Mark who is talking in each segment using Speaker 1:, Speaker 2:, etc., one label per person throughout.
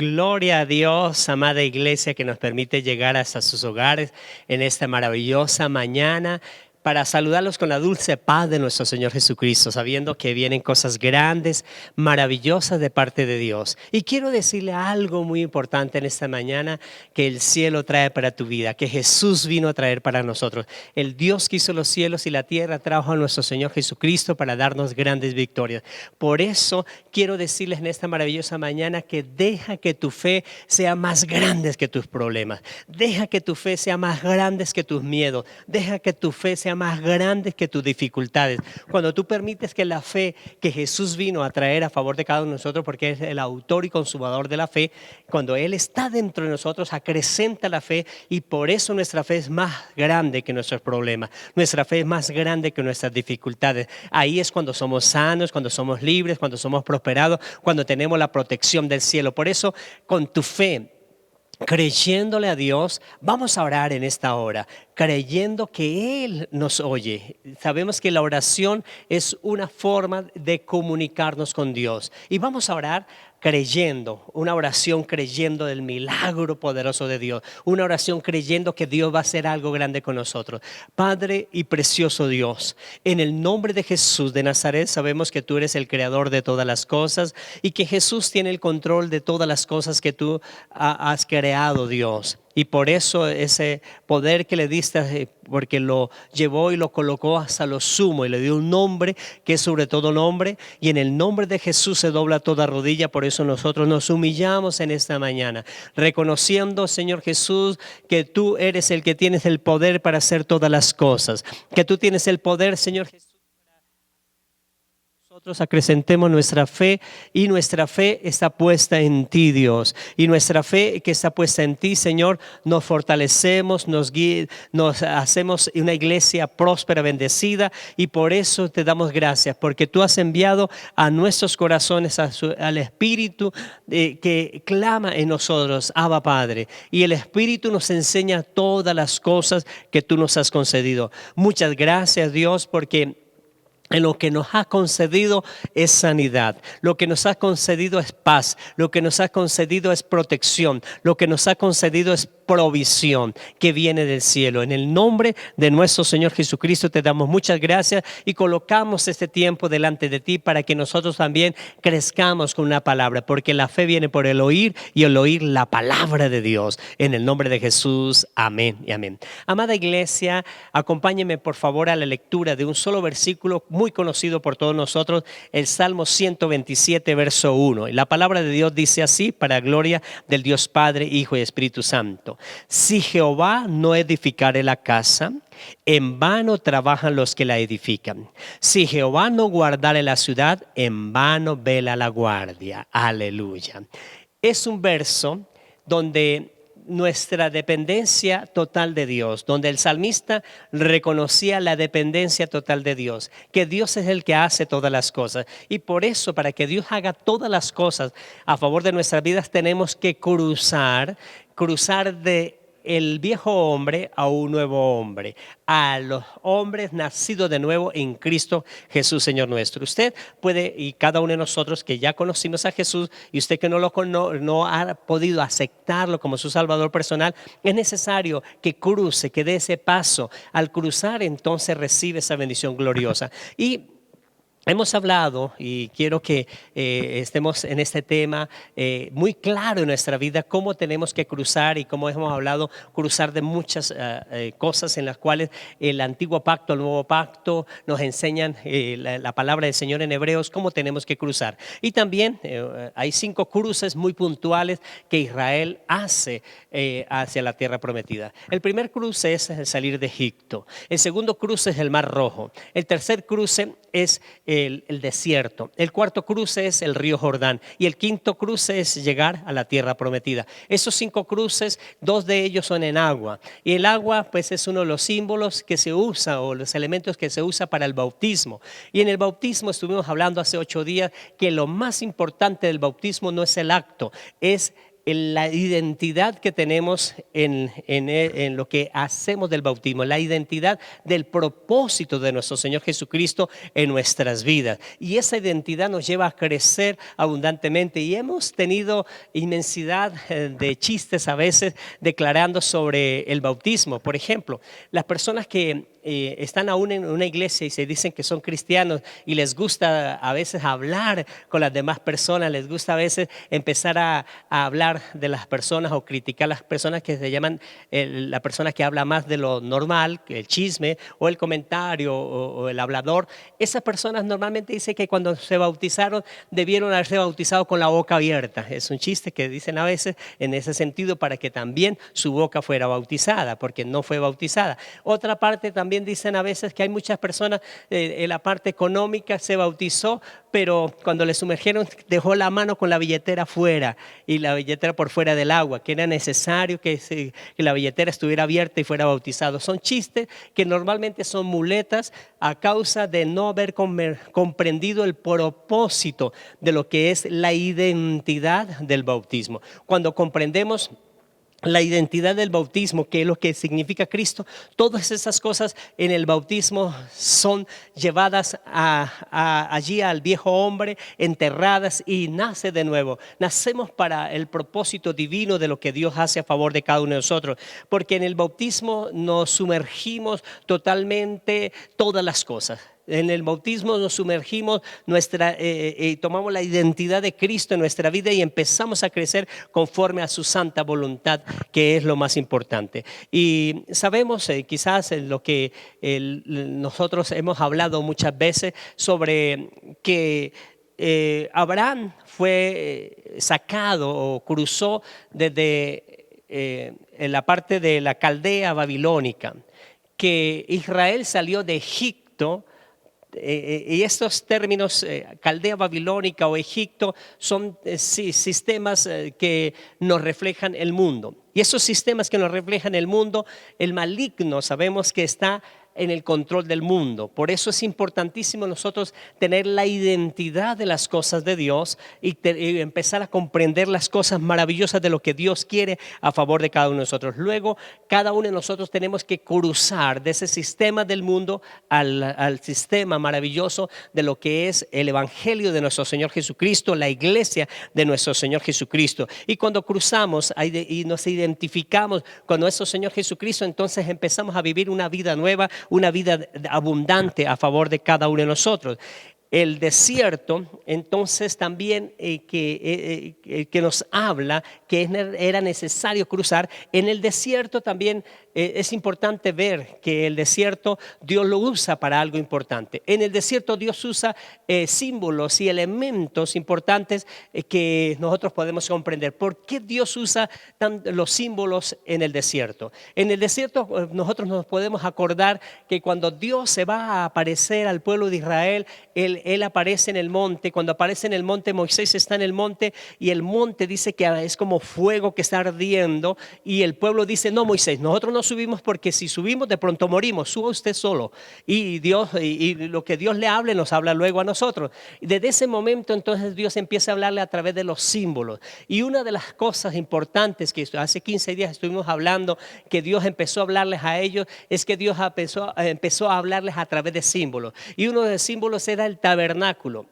Speaker 1: Gloria a Dios, amada iglesia, que nos permite llegar hasta sus hogares en esta maravillosa mañana para saludarlos con la dulce paz de nuestro Señor Jesucristo, sabiendo que vienen cosas grandes, maravillosas de parte de Dios. Y quiero decirle algo muy importante en esta mañana que el cielo trae para tu vida, que Jesús vino a traer para nosotros. El Dios que hizo los cielos y la tierra trajo a nuestro Señor Jesucristo para darnos grandes victorias. Por eso quiero decirles en esta maravillosa mañana que deja que tu fe sea más grande que tus problemas. Deja que tu fe sea más grande que tus miedos. Deja que tu fe sea más grande que tus dificultades. Cuando tú permites que la fe que Jesús vino a traer a favor de cada uno de nosotros, porque es el autor y consumador de la fe, cuando Él está dentro de nosotros, acrecenta la fe, y por eso nuestra fe es más grande que nuestros problemas. Nuestra fe es más grande que nuestras dificultades. Ahí es cuando somos sanos, cuando somos libres, cuando somos prosperados, cuando tenemos la protección del cielo. Por eso, con tu fe, creyéndole a Dios, vamos a orar en esta hora, creyendo que Él nos oye. Sabemos que la oración es una forma de comunicarnos con Dios. Y vamos a orar creyendo, una oración creyendo del milagro poderoso de Dios, una oración creyendo que Dios va a hacer algo grande con nosotros. Padre y precioso Dios, en el nombre de Jesús de Nazaret, sabemos que tú eres el creador de todas las cosas y que Jesús tiene el control de todas las cosas que tú has creado, Dios. Y por eso ese poder que le diste, porque lo llevó y lo colocó hasta lo sumo y le dio un nombre que es sobre todo nombre, y en el nombre de Jesús se dobla toda rodilla. Por eso nosotros nos humillamos en esta mañana, reconociendo, Señor Jesús, que tú eres el que tienes el poder para hacer todas las cosas, que tú tienes el poder, Señor Jesús. Nosotros acrecentemos nuestra fe, y nuestra fe está puesta en ti, Dios, y nuestra fe que está puesta en ti, Señor, nos fortalecemos, nos hacemos una iglesia próspera, bendecida, y por eso te damos gracias, porque tú has enviado a nuestros corazones al Espíritu que clama en nosotros, Abba Padre, y el Espíritu nos enseña todas las cosas que tú nos has concedido. Muchas gracias, Dios, porque en lo que nos ha concedido es sanidad, lo que nos ha concedido es paz, lo que nos ha concedido es protección, lo que nos ha concedido es provisión que viene del cielo. En el nombre de nuestro Señor Jesucristo te damos muchas gracias y colocamos este tiempo delante de ti para que nosotros también crezcamos con una palabra, porque la fe viene por el oír y el oír la palabra de Dios. En el nombre de Jesús, amén y amén. Amada iglesia, acompáñenme por favor a la lectura de un solo versículo muy conocido por todos nosotros, el Salmo 127, verso 1. Y la palabra de Dios dice así, para gloria del Dios Padre, Hijo y Espíritu Santo: si Jehová no edificare la casa, en vano trabajan los que la edifican. Si Jehová no guardare la ciudad, en vano vela la guardia. Aleluya. Es un verso donde nuestra dependencia total de Dios, donde el salmista reconocía la dependencia total de Dios, que Dios es el que hace todas las cosas, y por eso, para que Dios haga todas las cosas a favor de nuestras vidas, tenemos que cruzar de el viejo hombre a un nuevo hombre, a los hombres nacidos de nuevo en Cristo Jesús, Señor nuestro. Usted puede, y cada uno de nosotros que ya conocimos a Jesús, y usted que no ha podido aceptarlo como su Salvador personal, es necesario que cruce, que dé ese paso. Al cruzar, entonces recibe esa bendición gloriosa. Y hemos hablado, y quiero que estemos en este tema muy claro en nuestra vida, cómo tenemos que cruzar, y cómo hemos hablado, cruzar de muchas cosas en las cuales el antiguo pacto, el nuevo pacto nos enseñan la palabra del Señor en Hebreos, cómo tenemos que cruzar. Y también hay 5 cruces muy puntuales que Israel hace hacia la tierra prometida. El primer cruce es el salir de Egipto. El segundo cruce es el Mar Rojo. El tercer cruce es el desierto. El cuarto cruce es el río Jordán, y el quinto cruce es llegar a la tierra prometida. Esos 5 cruces, 2 de ellos son en agua, y el agua pues es uno de los símbolos que se usa, o los elementos que se usa para el bautismo. Y en el bautismo estuvimos hablando hace 8 días que lo más importante del bautismo no es el acto, es en la identidad que tenemos en lo que hacemos del bautismo, la identidad del propósito de nuestro Señor Jesucristo en nuestras vidas. Y esa identidad nos lleva a crecer abundantemente. Y hemos tenido inmensidad de chistes a veces declarando sobre el bautismo. Por ejemplo, las personas que están aún en una iglesia y se dicen que son cristianos y les gusta a veces hablar con las demás personas, les gusta a veces empezar a hablar de las personas o criticar a las personas que se llaman la persona que habla más de lo normal, el chisme o el comentario o el hablador. Esas personas normalmente dicen que cuando se bautizaron debieron haberse bautizado con la boca abierta. Es un chiste que dicen a veces en ese sentido para que también su boca fuera bautizada, porque no fue bautizada. Otra parte también dicen a veces que hay muchas personas en la parte económica se bautizó, pero cuando le sumergieron dejó la mano con la billetera fuera y la billetera por fuera del agua, que era necesario que la billetera estuviera abierta y fuera bautizado. Son chistes que normalmente son muletas a causa de no haber comprendido el propósito de lo que es la identidad del bautismo. Cuando comprendemos la identidad del bautismo, que es lo que significa Cristo, todas esas cosas en el bautismo son llevadas allí al viejo hombre, enterradas y nace de nuevo. Nacemos para el propósito divino de lo que Dios hace a favor de cada uno de nosotros, porque en el bautismo nos sumergimos totalmente todas las cosas. En el bautismo nos sumergimos, tomamos la identidad de Cristo en nuestra vida y empezamos a crecer conforme a su santa voluntad, que es lo más importante. Y sabemos quizás lo que nosotros hemos hablado muchas veces sobre que Abraham fue sacado o cruzó desde en la parte de la Caldea babilónica, que Israel salió de Egipto. Y estos términos, Caldea babilónica o Egipto, son sistemas que nos reflejan el mundo. Y esos sistemas que nos reflejan el mundo, el maligno sabemos que está en el control del mundo. Por eso es importantísimo nosotros tener la identidad de las cosas de Dios y empezar a comprender las cosas maravillosas de lo que Dios quiere a favor de cada uno de nosotros. Luego, cada uno de nosotros tenemos que cruzar de ese sistema del mundo al sistema maravilloso de lo que es el Evangelio de nuestro Señor Jesucristo, la iglesia de nuestro Señor Jesucristo. Y cuando cruzamos y nos identificamos con nuestro Señor Jesucristo, entonces empezamos a vivir una vida nueva, una vida abundante a favor de cada uno de nosotros. El desierto, entonces también que nos habla que era necesario cruzar. En el desierto también es importante ver que el desierto Dios lo usa para algo importante. En el desierto Dios usa símbolos y elementos importantes que nosotros podemos comprender. ¿Por qué Dios usa los símbolos en el desierto? En el desierto nosotros nos podemos acordar que cuando Dios se va a aparecer al pueblo de Israel, Él aparece en el monte. Cuando aparece en el monte, Moisés está en el monte y el monte dice que es como fuego que está ardiendo y el pueblo dice: no, Moisés, nosotros no subimos porque si subimos de pronto morimos, suba usted solo. Y Dios, y lo que Dios le hable nos habla luego a nosotros. Y desde ese momento entonces Dios empieza a hablarle a través de los símbolos. Y una de las cosas importantes que hace 15 días estuvimos hablando, que Dios empezó a hablarles a ellos, es que Dios empezó a hablarles a través de símbolos. Y uno de los símbolos era el tabernáculo.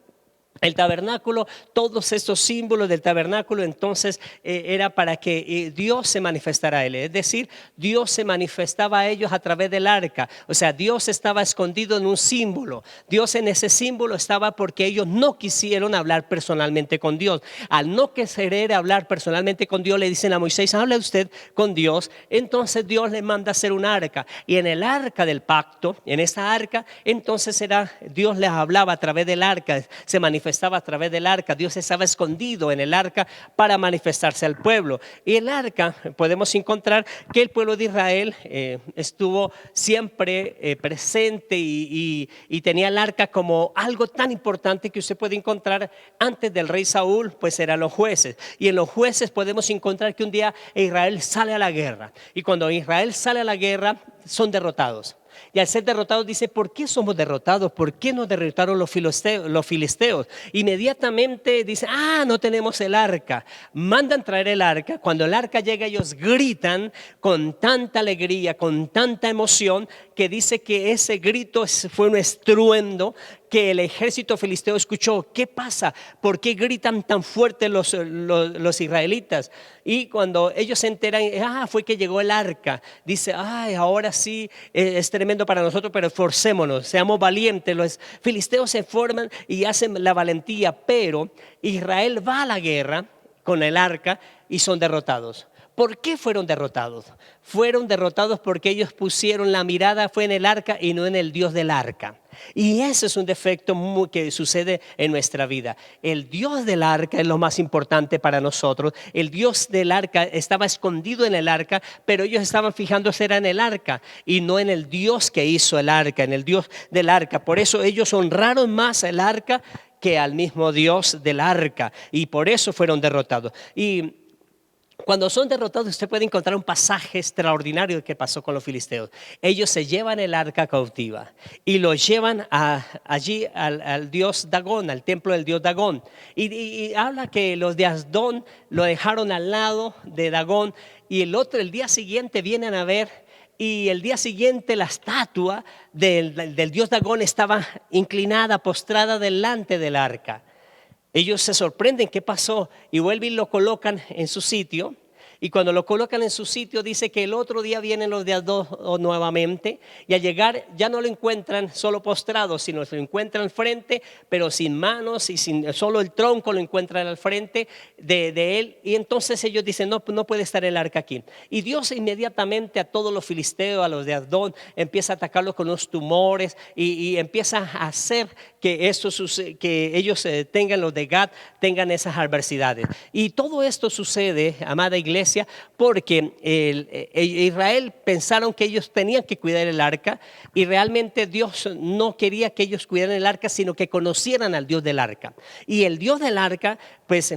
Speaker 1: El tabernáculo, todos estos símbolos del tabernáculo entonces era para que Dios se manifestara a él. Es decir, Dios se manifestaba a ellos a través del arca. O sea, Dios estaba escondido en un símbolo. Dios en ese símbolo estaba porque ellos no quisieron hablar personalmente con Dios. Al no querer hablar personalmente con Dios, le dicen a Moisés: habla usted con Dios. Entonces Dios le manda a hacer un arca. Y en el arca del pacto, en esa arca, entonces Dios les hablaba a través del arca, se manifestaba a través del arca. Dios estaba escondido en el arca para manifestarse al pueblo. Y el arca, podemos encontrar que el pueblo de Israel estuvo siempre presente y tenía el arca como algo tan importante que usted puede encontrar antes del rey Saúl, pues eran los jueces. Y en los jueces podemos encontrar que un día Israel sale a la guerra. Y cuando Israel sale a la guerra, son derrotados. Y al ser derrotados dice, ¿por qué somos derrotados? ¿Por qué nos derrotaron los filisteos? Inmediatamente dice, no tenemos el arca. Mandan traer el arca. Cuando el arca llega, ellos gritan con tanta alegría, con tanta emoción, que dice que ese grito fue un estruendo que el ejército filisteo escuchó. ¿Qué pasa? ¿Por qué gritan tan fuerte los israelitas? Y cuando ellos se enteran, fue que llegó el arca. Dice, ahora sí es tremendo para nosotros, pero esforcémonos, seamos valientes. Los filisteos se forman y hacen la valentía, pero Israel va a la guerra con el arca y son derrotados. ¿Por qué fueron derrotados? Fueron derrotados porque ellos pusieron la mirada fue en el arca y no en el Dios del arca. Y ese es un defecto que sucede en nuestra vida. El Dios del arca es lo más importante para nosotros. El Dios del arca estaba escondido en el arca, pero ellos estaban fijándose en el arca y no en el Dios que hizo el arca, en el Dios del arca. Por eso ellos honraron más el arca que al mismo Dios del arca, y por eso fueron derrotados. Y cuando son derrotados, usted puede encontrar un pasaje extraordinario que pasó con los filisteos. Ellos se llevan el arca cautiva y lo llevan allí al dios Dagón, al templo del dios Dagón. Y habla que los de Asdón lo dejaron al lado de Dagón, y el día siguiente vienen a ver, y el día siguiente la estatua del dios Dagón estaba inclinada, postrada delante del arca. Ellos se sorprenden, ¿qué pasó? Y vuelven y lo colocan en su sitio. Y cuando lo colocan en su sitio, dice que el otro día vienen los de Asdod nuevamente, y al llegar ya no lo encuentran solo postrado, sino que lo encuentran al frente, pero sin manos y solo el tronco lo encuentran al frente de él. Y entonces ellos dicen, no puede estar el arca aquí. Y Dios inmediatamente a todos los filisteos, a los de Asdod, empieza a atacarlos con unos tumores y empieza a hacer que ellos tengan, los de Gad, tengan esas adversidades. Y todo esto sucede, amada iglesia, porque Israel pensaron que ellos tenían que cuidar el arca, y realmente Dios no quería que ellos cuidaran el arca, sino que conocieran al Dios del arca. Y el Dios del arca, pues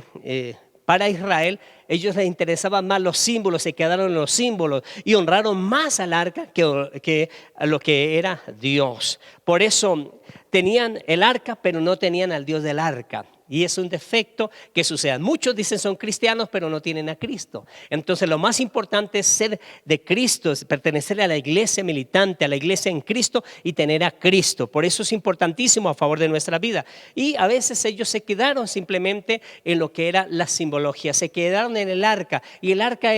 Speaker 1: para Israel, ellos les interesaban más los símbolos, se quedaron en los símbolos y honraron más al arca que a lo que era Dios. Por eso tenían el arca, pero no tenían al Dios del arca. Y es un defecto que sucede. Muchos dicen son cristianos, pero no tienen a Cristo. Entonces lo más importante es ser de Cristo, es pertenecer a la iglesia militante, a la iglesia en Cristo, y tener a Cristo. Por eso es importantísimo a favor de nuestra vida. Y a veces ellos se quedaron simplemente en lo que era la simbología. Se quedaron en el arca, y el arca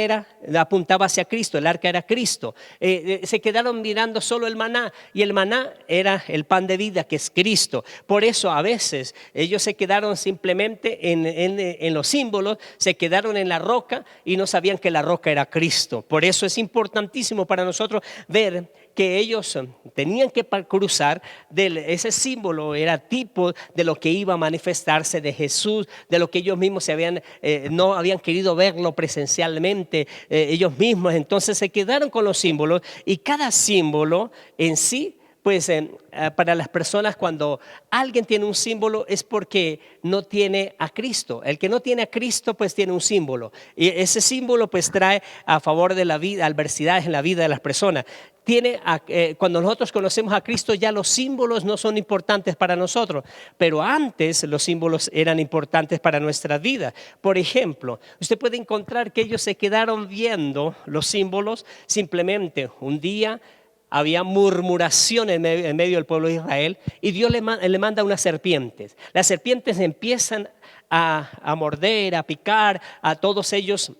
Speaker 1: apuntaba hacia Cristo, el arca era Cristo. Se quedaron mirando solo el maná, y el maná era el pan de vida, que es Cristo. Por eso a veces ellos se quedaron simplemente en los símbolos, se quedaron en la roca y no sabían que la roca era Cristo. Por eso es importantísimo para nosotros ver que ellos tenían que cruzar ese símbolo, era tipo de lo que iba a manifestarse de Jesús, de lo que ellos mismos no habían querido verlo presencialmente ellos mismos. Entonces se quedaron con los símbolos, y cada símbolo en sí, pues para las personas, cuando alguien tiene un símbolo es porque no tiene a Cristo. El que no tiene a Cristo pues tiene un símbolo, y ese símbolo pues trae a favor de la vida adversidades en la vida de las personas. Cuando nosotros conocemos a Cristo, ya los símbolos no son importantes para nosotros, pero antes los símbolos eran importantes para nuestra vida. Por ejemplo, usted puede encontrar que ellos se quedaron viendo los símbolos. Simplemente un día había murmuración en medio del pueblo de Israel, y Dios le manda unas serpientes. Las serpientes empiezan a morder, a picar a todos ellos,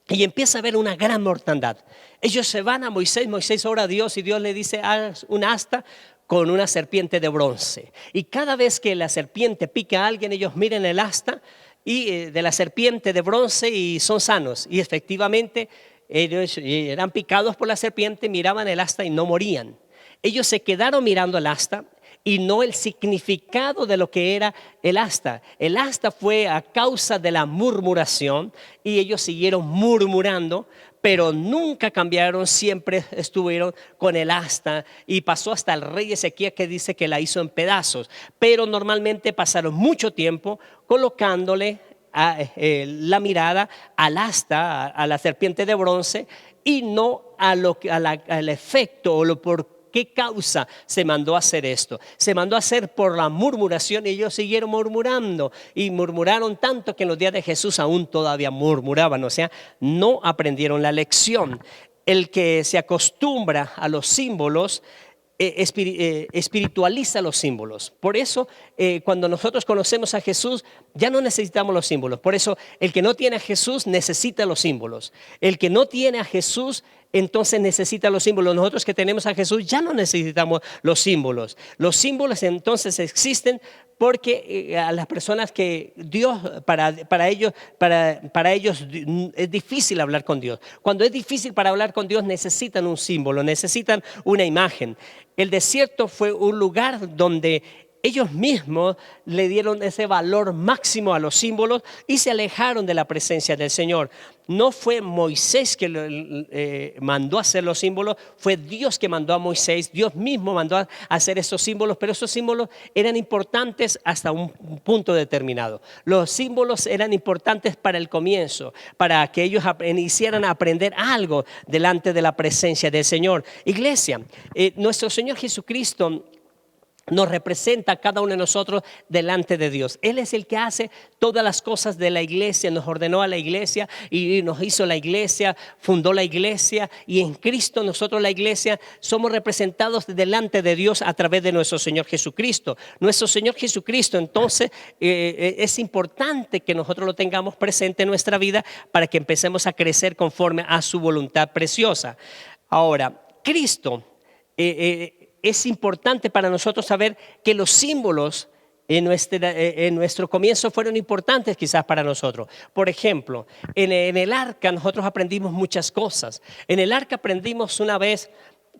Speaker 1: y empieza a haber una gran mortandad. Ellos se van a Moisés ora a Dios, y Dios le dice: haz un asta con una serpiente de bronce. Y cada vez que la serpiente pica a alguien, ellos miran el asta de la serpiente de bronce y son sanos. Y efectivamente ellos eran picados por la serpiente, miraban el asta y no morían. Ellos se quedaron mirando el asta y no el significado de lo que era el asta. El asta fue a causa de la murmuración, y ellos siguieron murmurando, pero nunca cambiaron, siempre estuvieron con el asta. Y pasó hasta el rey Ezequías, que dice que la hizo en pedazos, pero normalmente pasaron mucho tiempo colocándole la mirada al asta, a la serpiente de bronce, y no al efecto o lo por qué causa se mandó a hacer esto? Se mandó a hacer por la murmuración y ellos siguieron murmurando y murmuraron tanto que en los días de Jesús aún todavía murmuraban, o sea, no aprendieron la lección. El que se acostumbra a los símbolos espiritualiza los símbolos. Por eso, cuando nosotros conocemos a Jesús, ya no necesitamos los símbolos. Por eso, el que no tiene a Jesús necesita los símbolos. El que no tiene a Jesús, entonces necesita los símbolos. Nosotros que tenemos a Jesús ya no necesitamos los símbolos. Los símbolos entonces existen porque a las personas que Dios, para ellos es difícil hablar con Dios. Cuando es difícil para hablar con Dios necesitan un símbolo, necesitan una imagen. El desierto fue un lugar donde ellos mismos le dieron ese valor máximo a los símbolos y se alejaron de la presencia del Señor. No fue Moisés que mandó a hacer los símbolos, fue Dios que mandó a Moisés. Dios mismo mandó a hacer esos símbolos, pero esos símbolos eran importantes hasta un punto determinado. Los símbolos eran importantes para el comienzo, para que ellos iniciaran a aprender algo delante de la presencia del Señor. Iglesia, nuestro Señor Jesucristo nos representa a cada uno de nosotros delante de Dios. Él es el que hace todas las cosas de la iglesia, nos ordenó a la iglesia y nos hizo la iglesia, fundó la iglesia, y en Cristo nosotros, la iglesia, somos representados delante de Dios a través de nuestro Señor Jesucristo. Nuestro Señor Jesucristo, entonces, es importante que nosotros lo tengamos presente en nuestra vida para que empecemos a crecer conforme a su voluntad preciosa. Ahora, Cristo es importante para nosotros saber que los símbolos en nuestro comienzo fueron importantes quizás para nosotros. Por ejemplo, en el arca nosotros aprendimos muchas cosas. En el arca aprendimos una vez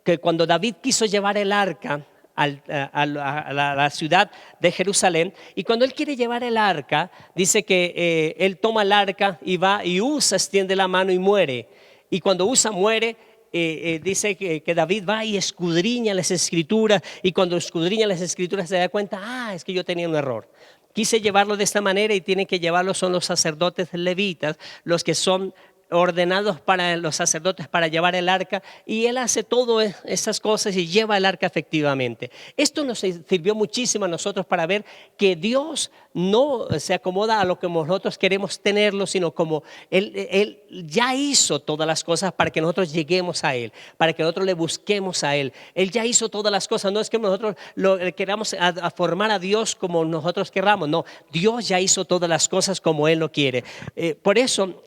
Speaker 1: que cuando David quiso llevar el arca a la ciudad de Jerusalén, y cuando él quiere llevar el arca, dice que él toma el arca y va y Usa, extiende la mano y muere. Y cuando Usa muere, dice que David va y escudriña las escrituras, y cuando escudriña las escrituras se da cuenta, es que yo tenía un error. Quise llevarlo de esta manera y tienen que llevarlo son los sacerdotes levitas, los que son ordenados para los sacerdotes para llevar el arca, y él hace todas esas cosas y lleva el arca efectivamente. Esto nos sirvió muchísimo a nosotros para ver que Dios no se acomoda a lo que nosotros queremos tenerlo, sino como Él ya hizo todas las cosas para que nosotros lleguemos a Él, para que nosotros le busquemos a Él. Él ya hizo todas las cosas, no es que nosotros queramos a formar a Dios como nosotros queramos, no, Dios ya hizo todas las cosas como Él lo quiere. Por eso,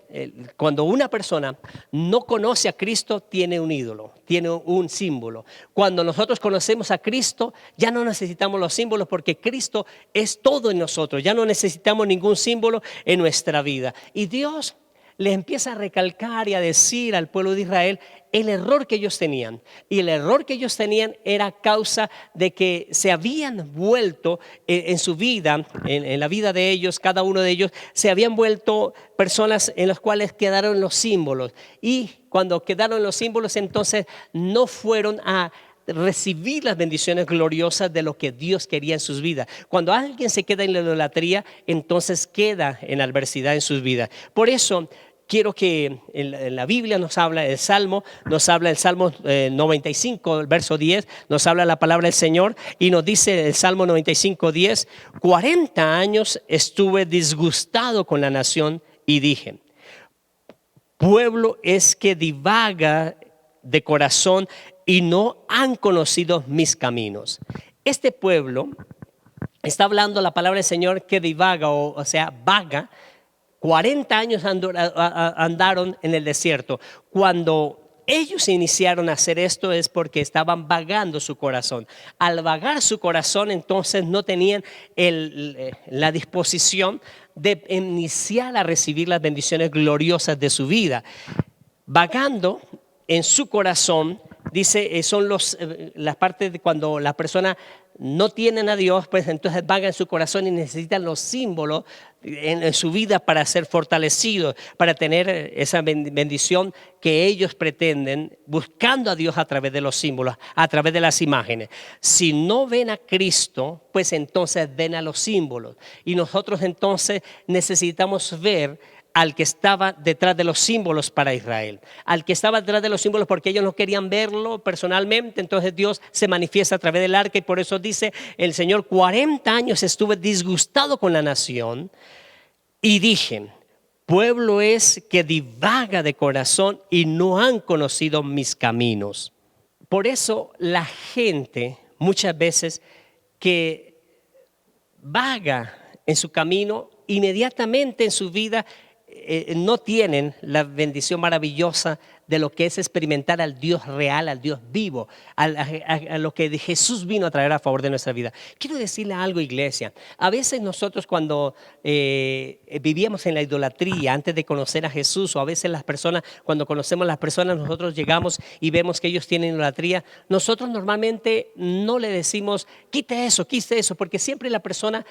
Speaker 1: cuando una persona no conoce a Cristo, tiene un ídolo, tiene un símbolo. Cuando nosotros conocemos a Cristo, ya no necesitamos los símbolos porque Cristo es todo en nosotros. Ya no necesitamos ningún símbolo en nuestra vida. Y Dios les empieza a recalcar y a decir al pueblo de Israel el error que ellos tenían. Y el error que ellos tenían era causa de que se habían vuelto en su vida, en la vida de ellos, cada uno de ellos, se habían vuelto personas en las cuales quedaron los símbolos. Y cuando quedaron los símbolos, entonces no fueron a recibir las bendiciones gloriosas de lo que Dios quería en sus vidas. Cuando alguien se queda en la idolatría, entonces queda en adversidad en sus vidas. Por eso quiero que en la Biblia nos habla, el Salmo 95, el verso 10, nos habla la palabra del Señor y nos dice el Salmo 95, 10, 40 años estuve disgustado con la nación y dije, pueblo es que divaga de corazón y no han conocido mis caminos. Este pueblo, está hablando la palabra del Señor que divaga, o sea, vaga. 40 años andaron en el desierto. Cuando ellos iniciaron a hacer esto es porque estaban vagando su corazón. Al vagar su corazón, entonces no tenían la disposición de iniciar a recibir las bendiciones gloriosas de su vida. Vagando en su corazón, dice, son las partes de cuando la persona no tienen a Dios, pues entonces vagan en su corazón y necesitan los símbolos en su vida para ser fortalecidos, para tener esa bendición que ellos pretenden, buscando a Dios a través de los símbolos, a través de las imágenes. Si no ven a Cristo, pues entonces ven a los símbolos. Y nosotros entonces necesitamos ver al que estaba detrás de los símbolos para Israel, al que estaba detrás de los símbolos porque ellos no querían verlo personalmente. Entonces Dios se manifiesta a través del arca y por eso dice el Señor: 40 años estuve disgustado con la nación y dije: pueblo es que divaga de corazón y no han conocido mis caminos. Por eso la gente muchas veces que vaga en su camino, inmediatamente en su vida no tienen la bendición maravillosa de lo que es experimentar al Dios real, al Dios vivo, a lo que Jesús vino a traer a favor de nuestra vida. Quiero decirle algo, iglesia. A veces nosotros cuando vivíamos en la idolatría antes de conocer a Jesús, o a veces las personas, cuando conocemos a las personas, nosotros llegamos y vemos que ellos tienen idolatría, nosotros normalmente no le decimos: quite eso, porque siempre la persona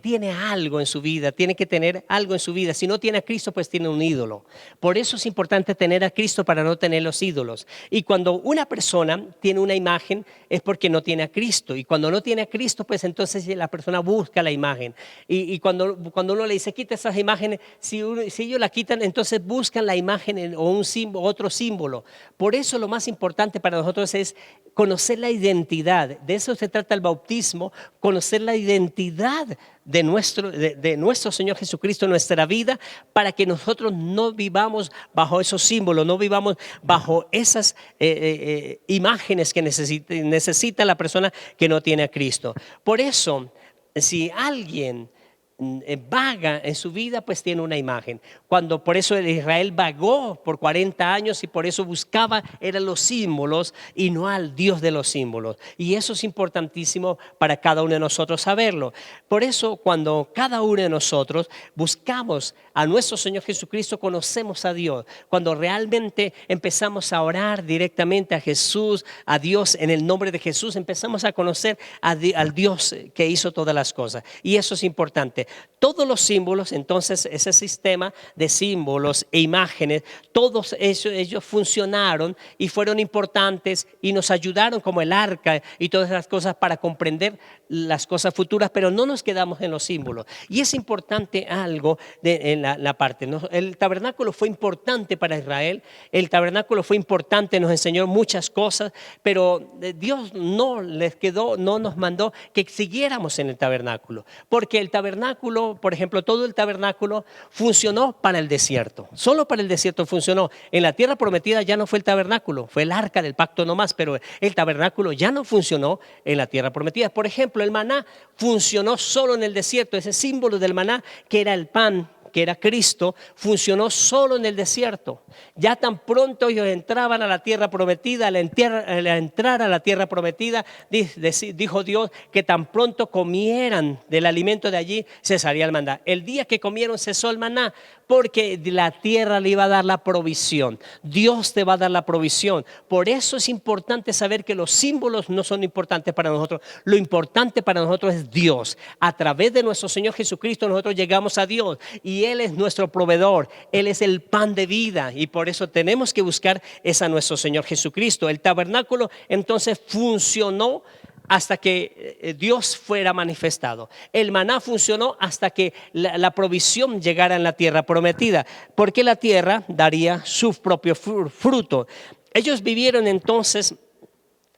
Speaker 1: tiene algo en su vida, tiene que tener algo en su vida. Si no tiene a Cristo, pues tiene un ídolo. Por eso es importante tener a Cristo para no tener los ídolos. Y cuando una persona tiene una imagen es porque no tiene a Cristo. Y cuando no tiene a Cristo, pues entonces la persona busca la imagen. Y cuando uno le dice: quita esas imágenes, si ellos la quitan, entonces buscan la imagen o un símbolo, otro símbolo. Por eso lo más importante para nosotros es conocer la identidad. De eso se trata el bautismo, conocer la identidad de nuestro Señor Jesucristo en nuestra vida, para que nosotros no vivamos bajo esos símbolos, no vivamos bajo esas imágenes que necesita la persona que no tiene a Cristo. Por eso, si alguien vaga en su vida, pues tiene una imagen. Por eso Israel vagó por 40 años y por eso buscaba eran los símbolos y no al Dios de los símbolos. Y eso es importantísimo para cada uno de nosotros saberlo. Por eso cuando cada uno de nosotros buscamos a nuestro Señor Jesucristo, conocemos a Dios. Cuando realmente empezamos a orar directamente a Jesús, a Dios, en el nombre de Jesús, empezamos a conocer al Dios que hizo todas las cosas. Y eso es importante. Todos los símbolos, entonces ese sistema de símbolos e imágenes, todos ellos funcionaron y fueron importantes y nos ayudaron, como el arca y todas las cosas, para comprender las cosas futuras, pero no nos quedamos en los símbolos. Y es importante algo en la parte, ¿no? El tabernáculo fue importante para Israel, el tabernáculo fue importante, nos enseñó muchas cosas, pero Dios no nos mandó que siguiéramos en el tabernáculo, porque el tabernáculo, por ejemplo, todo el tabernáculo funcionó para el desierto, solo para el desierto funcionó. En la tierra prometida ya no fue el tabernáculo, fue el arca del pacto nomás, pero el tabernáculo ya no funcionó en la tierra prometida. Por ejemplo, el maná funcionó solo en el desierto, ese símbolo del maná, que era el pan, que era Cristo, funcionó solo en el desierto. Ya tan pronto ellos entraban a la tierra prometida, al entrar a la tierra prometida, dijo Dios que tan pronto comieran del alimento de allí, cesaría el maná. El día que comieron cesó el maná, porque la tierra le iba a dar la provisión. Dios te va a dar la provisión. Por eso es importante saber que los símbolos no son importantes para nosotros. Lo importante para nosotros es Dios. A través de nuestro Señor Jesucristo nosotros llegamos a Dios y Él es nuestro proveedor. Él es el pan de vida y por eso tenemos que buscar a nuestro Señor Jesucristo. El tabernáculo entonces funcionó hasta que Dios fuera manifestado. El maná funcionó hasta que la provisión llegara en la tierra prometida, porque la tierra daría su propio fruto. Ellos vivieron entonces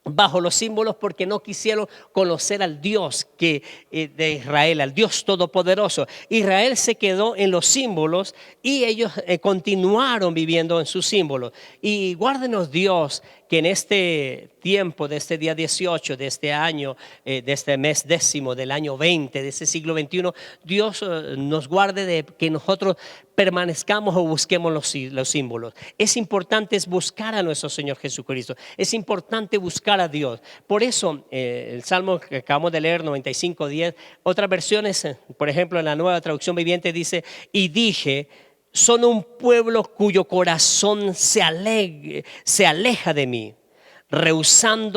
Speaker 1: bajo los símbolos porque no quisieron conocer al Dios de Israel, al Dios todopoderoso. Israel se quedó en los símbolos y ellos continuaron viviendo en sus símbolos. Y guárdenos Dios que en este tiempo, de este día 18, de este año, de este mes 10 del año 20, de este siglo XXI, Dios nos guarde de que nosotros permanezcamos o busquemos los símbolos. Es importante buscar a nuestro Señor Jesucristo. Es importante buscar a Dios. Por eso, el Salmo que acabamos de leer, 95:10, otras versiones, por ejemplo, en la Nueva Traducción Viviente dice: y dije, son un pueblo cuyo corazón se aleja de mí, rehúsan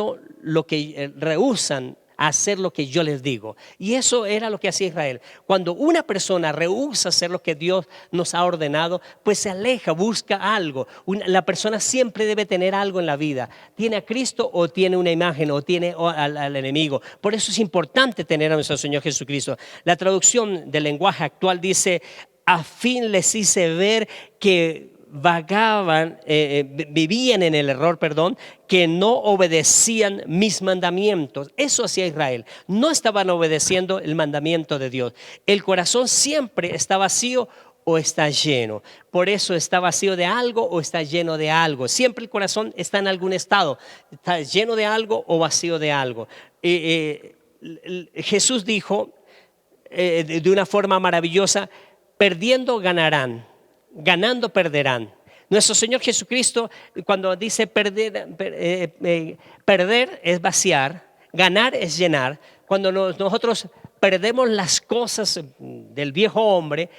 Speaker 1: hacer lo que yo les digo. Y eso era lo que hacía Israel. Cuando una persona rehúsa hacer lo que Dios nos ha ordenado, pues se aleja, busca algo. La persona siempre debe tener algo en la vida. Tiene a Cristo o tiene una imagen o tiene al enemigo. Por eso es importante tener a nuestro Señor Jesucristo. La traducción del lenguaje actual dice: a fin les hice ver que vagaban, vivían en el error, que no obedecían mis mandamientos. Eso hacía Israel. No estaban obedeciendo el mandamiento de Dios. El corazón siempre está vacío o está lleno. Por eso está vacío de algo o está lleno de algo. Siempre el corazón está en algún estado. Está lleno de algo o vacío de algo. Jesús dijo de una forma maravillosa: perdiendo ganarán, ganando perderán. Nuestro Señor Jesucristo, cuando dice perder es vaciar, ganar es llenar. Cuando nosotros perdemos las cosas del viejo hombre,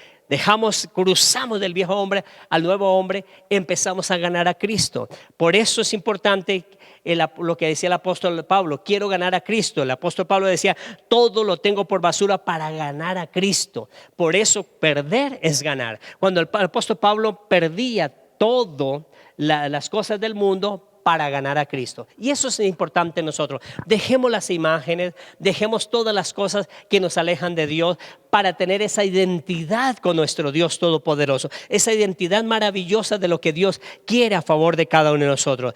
Speaker 1: cruzamos del viejo hombre al nuevo hombre, empezamos a ganar a Cristo. Por eso es importante lo que decía el apóstol Pablo: quiero ganar a Cristo. El apóstol Pablo decía: todo lo tengo por basura para ganar a Cristo. Por eso perder es ganar. Cuando el apóstol Pablo perdía todo las cosas del mundo para ganar a Cristo. Y eso es importante en nosotros. Dejemos las imágenes, dejemos todas las cosas que nos alejan de Dios para tener esa identidad con nuestro Dios Todopoderoso, esa identidad maravillosa de lo que Dios quiere a favor de cada uno de nosotros.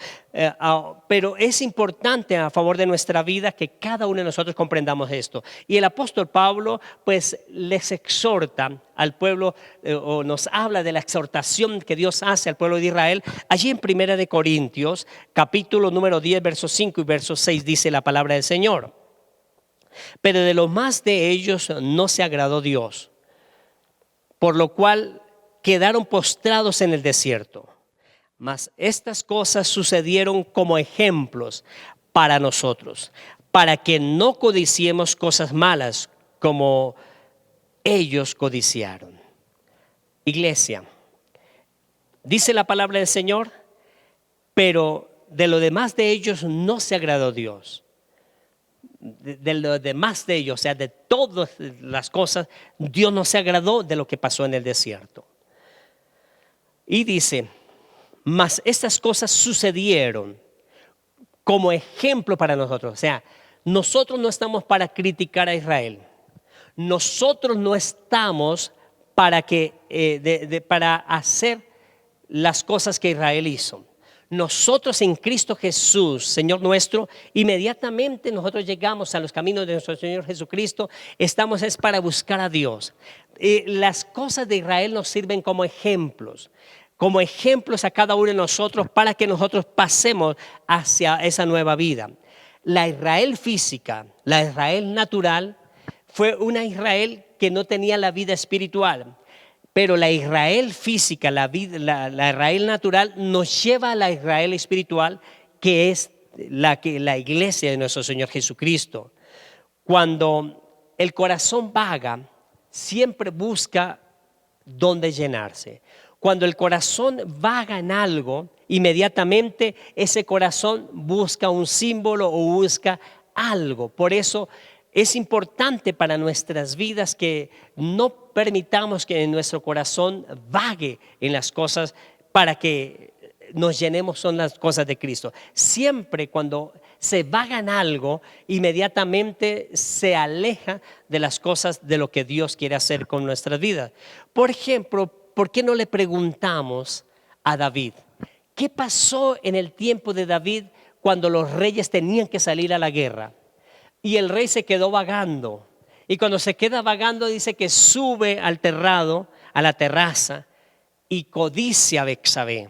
Speaker 1: Pero es importante a favor de nuestra vida que cada uno de nosotros comprendamos esto. Y el apóstol Pablo pues les exhorta al pueblo, o nos habla de la exhortación que Dios hace al pueblo de Israel. Allí en 1 Corintios, capítulo número 10, verso 5 y verso 6 dice la palabra del Señor: pero de lo más de ellos no se agradó Dios, por lo cual quedaron postrados en el desierto. Mas estas cosas sucedieron como ejemplos para nosotros, para que no codiciemos cosas malas como ellos codiciaron. Iglesia, dice la palabra del Señor: pero de lo demás de ellos no se agradó Dios. De lo demás de ellos, o sea, de todas las cosas, Dios no se agradó de lo que pasó en el desierto. Y dice: mas estas cosas sucedieron como ejemplo para nosotros. O sea, nosotros no estamos para criticar a Israel. Nosotros no estamos para hacer las cosas que Israel hizo. Nosotros en Cristo Jesús, Señor nuestro, inmediatamente nosotros llegamos a los caminos de nuestro Señor Jesucristo, estamos es para buscar a Dios. Las cosas de Israel nos sirven como ejemplos a cada uno de nosotros, para que nosotros pasemos hacia esa nueva vida. La Israel física, la Israel natural, fue una Israel que no tenía la vida espiritual. Pero la Israel física, la Israel natural, nos lleva a la Israel espiritual, que es la iglesia de nuestro Señor Jesucristo. Cuando el corazón vaga, siempre busca dónde llenarse. Cuando el corazón vaga en algo, inmediatamente ese corazón busca un símbolo o busca algo. Por eso es importante para nuestras vidas que no permitamos que en nuestro corazón vague en las cosas para que nos llenemos son las cosas de Cristo. Siempre cuando se vaga en algo, inmediatamente se aleja de las cosas de lo que Dios quiere hacer con nuestras vidas. Por ejemplo, ¿por qué no le preguntamos a David? ¿Qué pasó en el tiempo de David cuando los reyes tenían que salir a la guerra? Y el rey se quedó vagando. Y cuando se queda vagando, dice que sube al terrado, a la terraza, y codicia a Betsabé.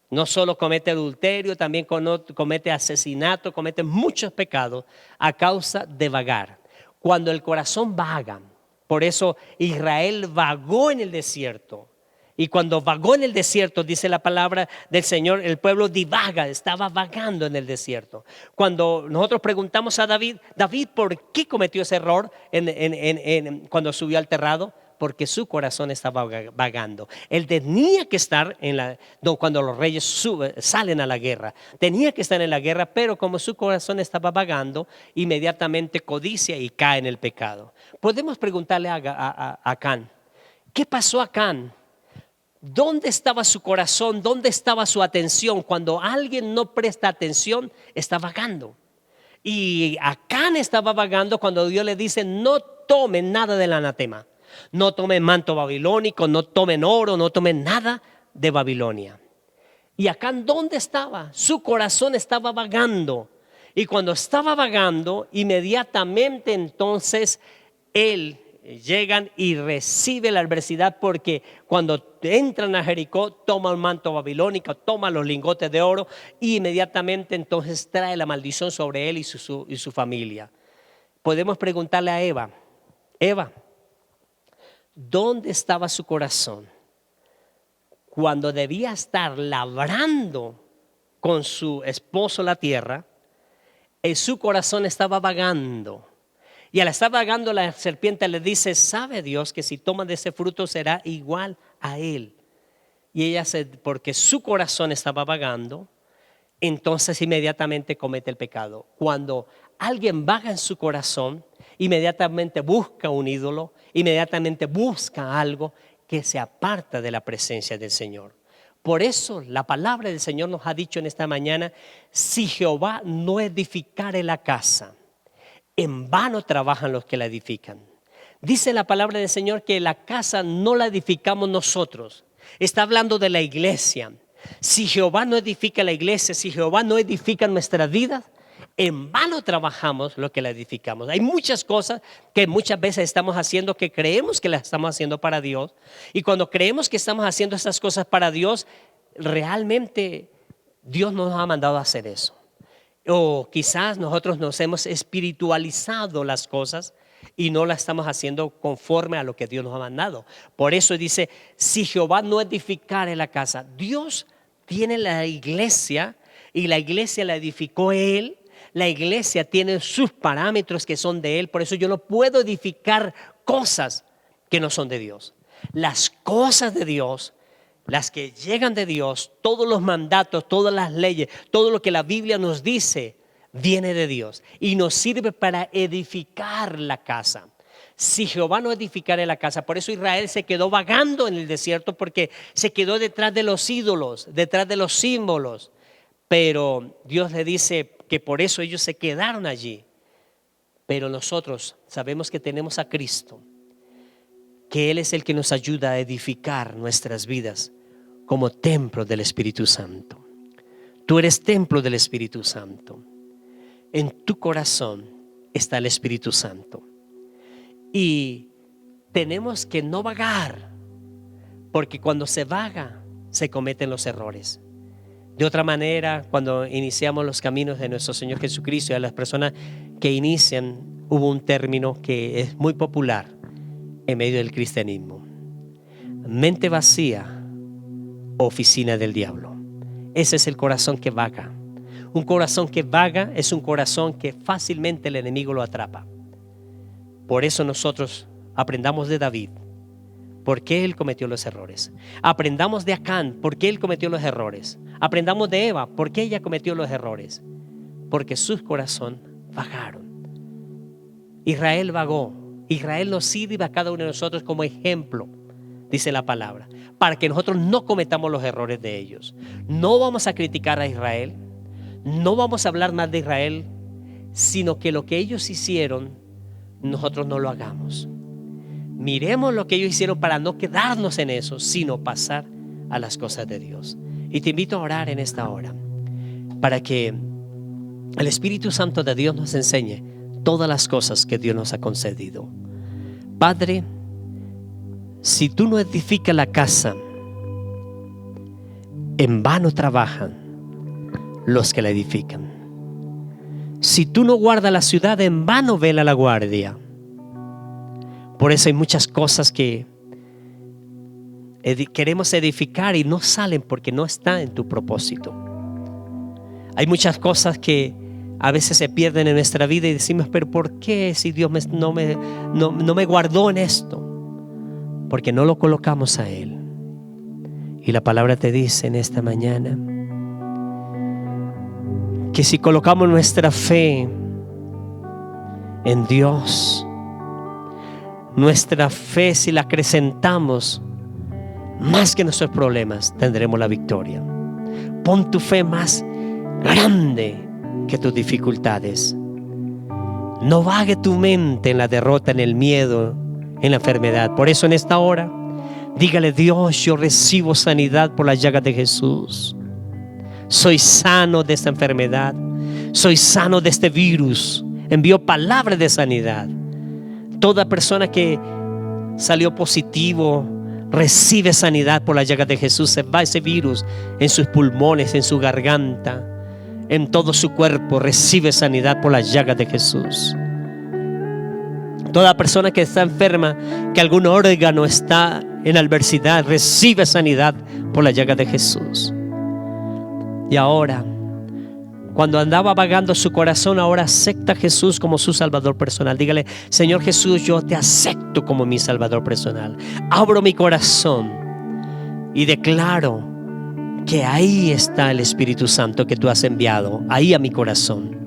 Speaker 1: No solo comete adulterio, también comete asesinato, comete muchos pecados a causa de vagar. Cuando el corazón vaga, por eso Israel vagó en el desierto. Y cuando vagó en el desierto, dice la palabra del Señor, el pueblo divaga, estaba vagando en el desierto. Cuando nosotros preguntamos a David, ¿por qué cometió ese error cuando subió al terrado? Porque su corazón estaba vagando. Él tenía que estar cuando los reyes salen a la guerra. Tenía que estar en la guerra, pero como su corazón estaba vagando, inmediatamente codicia y cae en el pecado. Podemos preguntarle a Acán, ¿qué pasó a Acán? ¿Dónde estaba su corazón? ¿Dónde estaba su atención? Cuando alguien no presta atención, está vagando. Y Acán estaba vagando cuando Dios le dice: no tome nada del anatema. No tomen manto babilónico, no tomen oro, no tomen nada de Babilonia. Y acá, ¿dónde estaba? Su corazón estaba vagando. Y cuando estaba vagando, inmediatamente entonces él llegan y recibe la adversidad, porque cuando entran a Jericó toma un manto babilónico, toma los lingotes de oro y inmediatamente entonces trae la maldición sobre él y su familia. Podemos preguntarle a Eva, ¿dónde estaba su corazón cuando debía estar labrando con su esposo la tierra? Su corazón estaba vagando. Y al estar vagando, la serpiente le dice: sabe Dios que si toman de ese fruto será igual a él. Y ella, porque su corazón estaba vagando, entonces inmediatamente comete el pecado. Cuando alguien vaga en su corazón, inmediatamente busca un ídolo, inmediatamente busca algo que se aparta de la presencia del Señor. Por eso la palabra del Señor nos ha dicho en esta mañana: si Jehová no edificare la casa, en vano trabajan los que la edifican. Dice la palabra del Señor que la casa no la edificamos nosotros. Está hablando de la iglesia. Si Jehová no edifica la iglesia, si Jehová no edifica nuestras vidas, en vano trabajamos lo que la edificamos. Hay muchas cosas que muchas veces estamos haciendo que creemos que las estamos haciendo para Dios. Y cuando creemos que estamos haciendo esas cosas para Dios, realmente Dios no nos ha mandado a hacer eso. O quizás nosotros nos hemos espiritualizado las cosas y no las estamos haciendo conforme a lo que Dios nos ha mandado. Por eso dice: si Jehová no edificare la casa. Dios tiene la iglesia y la iglesia la edificó Él. La iglesia tiene sus parámetros que son de Él. Por eso yo no puedo edificar cosas que no son de Dios. Las cosas de Dios, las que llegan de Dios, todos los mandatos, todas las leyes, todo lo que la Biblia nos dice, viene de Dios y nos sirve para edificar la casa. Si Jehová no edificare la casa, por eso Israel se quedó vagando en el desierto, porque se quedó detrás de los ídolos, detrás de los símbolos. Pero Dios le dice que por eso ellos se quedaron allí. Pero nosotros sabemos que tenemos a Cristo, que Él es el que nos ayuda a edificar nuestras vidas como templo del Espíritu Santo. Tú eres templo del Espíritu Santo. En tu corazón está el Espíritu Santo. Y tenemos que no vagar, porque cuando se vaga, se cometen los errores. De otra manera, cuando iniciamos los caminos de nuestro Señor Jesucristo, y a las personas que inician, hubo un término que es muy popular en medio del cristianismo: mente vacía, oficina del diablo. Ese es el corazón que vaga. Un corazón que vaga es un corazón que fácilmente el enemigo lo atrapa. Por eso nosotros aprendamos de David, por qué él cometió los errores. Aprendamos de Acán, por qué él cometió los errores. Aprendamos de Eva, por qué ella cometió los errores. Porque sus corazones vagaron. Israel vagó. Israel nos sirve a cada uno de nosotros como ejemplo, dice la palabra, para que nosotros no cometamos los errores de ellos. No vamos a criticar a Israel, no vamos a hablar mal de Israel, sino que lo que ellos hicieron, nosotros no lo hagamos. Miremos lo que ellos hicieron para no quedarnos en eso, sino pasar a las cosas de Dios. Y te invito a orar en esta hora para que el Espíritu Santo de Dios nos enseñe todas las cosas que Dios nos ha concedido. Padre, si tú no edificas la casa, en vano trabajan los que la edifican. Si tú no guardas la ciudad, en vano vela la guardia. Por eso hay muchas cosas que queremos edificar y no salen porque no está en tu propósito. Hay muchas cosas que a veces se pierden en nuestra vida y decimos: pero ¿por qué si Dios no me guardó en esto? Porque no lo colocamos a Él. Y la palabra te dice en esta mañana que si colocamos nuestra fe en Dios, nuestra fe, si la acrecentamos más que nuestros problemas, tendremos la victoria. Pon tu fe más grande que tus dificultades. No vague tu mente en la derrota, en el miedo, en la enfermedad. Por eso en esta hora, dígale: Dios, yo recibo sanidad por las llagas de Jesús. Soy sano de esta enfermedad. Soy sano de este virus. Envío palabra de sanidad. Toda persona que salió positivo recibe sanidad por las llagas de Jesús. Se va ese virus en sus pulmones, en su garganta, en todo su cuerpo. Recibe sanidad por las llagas de Jesús. Toda persona que está enferma, que algún órgano está en adversidad, recibe sanidad por las llagas de Jesús. Y ahora, cuando andaba vagando su corazón, ahora acepta a Jesús como su Salvador personal. Dígale: Señor Jesús, yo te acepto como mi Salvador personal. Abro mi corazón y declaro que ahí está el Espíritu Santo que tú has enviado, ahí a mi corazón,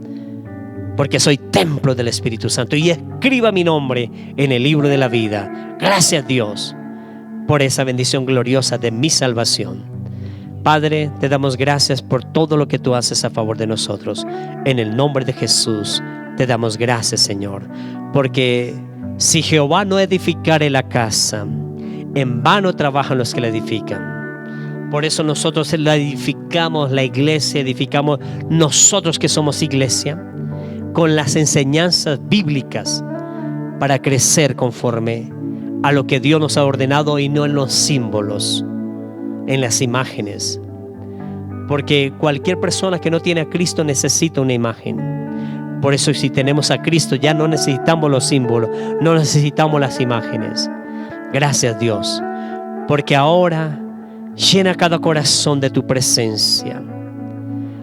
Speaker 1: porque soy templo del Espíritu Santo, y escriba mi nombre en el libro de la vida. Gracias, Dios, por esa bendición gloriosa de mi salvación. Padre, te damos gracias por todo lo que tú haces a favor de nosotros. En el nombre de Jesús te damos gracias, Señor, porque si Jehová no edificare la casa, en vano trabajan los que la edifican. Por eso nosotros la edificamos, la iglesia, edificamos nosotros que somos iglesia, con las enseñanzas bíblicas, para crecer conforme a lo que Dios nos ha ordenado, y no en los símbolos, en las imágenes. Porque cualquier persona que no tiene a Cristo necesita una imagen. Por eso, si tenemos a Cristo, ya no necesitamos los símbolos, no necesitamos las imágenes. Gracias, Dios, porque ahora llena cada corazón de tu presencia.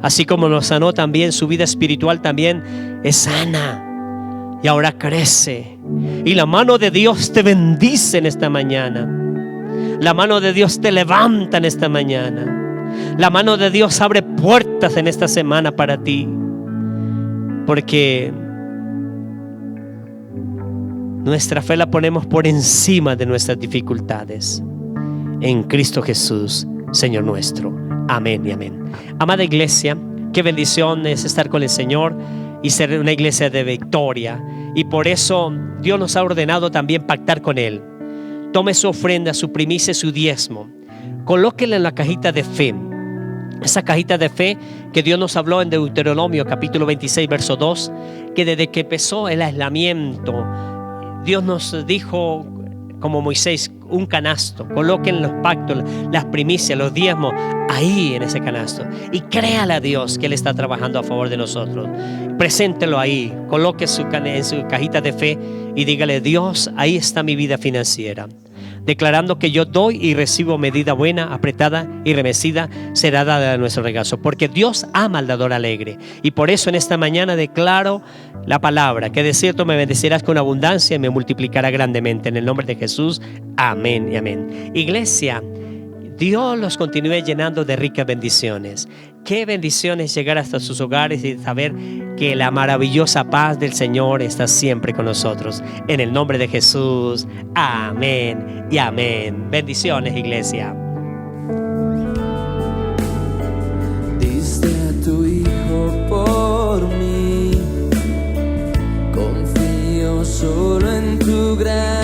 Speaker 1: Así como nos sanó, también su vida espiritual también es sana, y ahora crece, y la mano de Dios te bendice en esta mañana. La mano de Dios te levanta en esta mañana. La mano de Dios abre puertas en esta semana para ti, porque nuestra fe la ponemos por encima de nuestras dificultades, en Cristo Jesús, Señor nuestro. Amén y amén. Amada iglesia, qué bendición es estar con el Señor y ser una iglesia de victoria. Y por eso Dios nos ha ordenado también pactar con Él. Tome su ofrenda, su primicia, su diezmo. Colóquela en la cajita de fe. Esa cajita de fe que Dios nos habló en Deuteronomio capítulo 26 verso 2, que desde que empezó el aislamiento, Dios nos dijo, como Moisés, un canasto. Coloquen los pactos, las primicias, los diezmos ahí en ese canasto, y créale a Dios que Él está trabajando a favor de nosotros. Preséntelo ahí, coloque en su cajita de fe y dígale: Dios, ahí está mi vida financiera, declarando que yo doy y recibo medida buena, apretada y remecida será dada a nuestro regazo, porque Dios ama al dador alegre. Y por eso en esta mañana declaro la palabra, que de cierto me bendecirás con abundancia y me multiplicará grandemente, en el nombre de Jesús. Amén y amén. Iglesia, Dios los continúe llenando de ricas bendiciones. Qué bendiciones llegar hasta sus hogares y saber que la maravillosa paz del Señor está siempre con nosotros. En el nombre de Jesús. Amén y amén. Bendiciones, iglesia.
Speaker 2: Diste a tu Hijo por mí. Confío solo en tu gracia.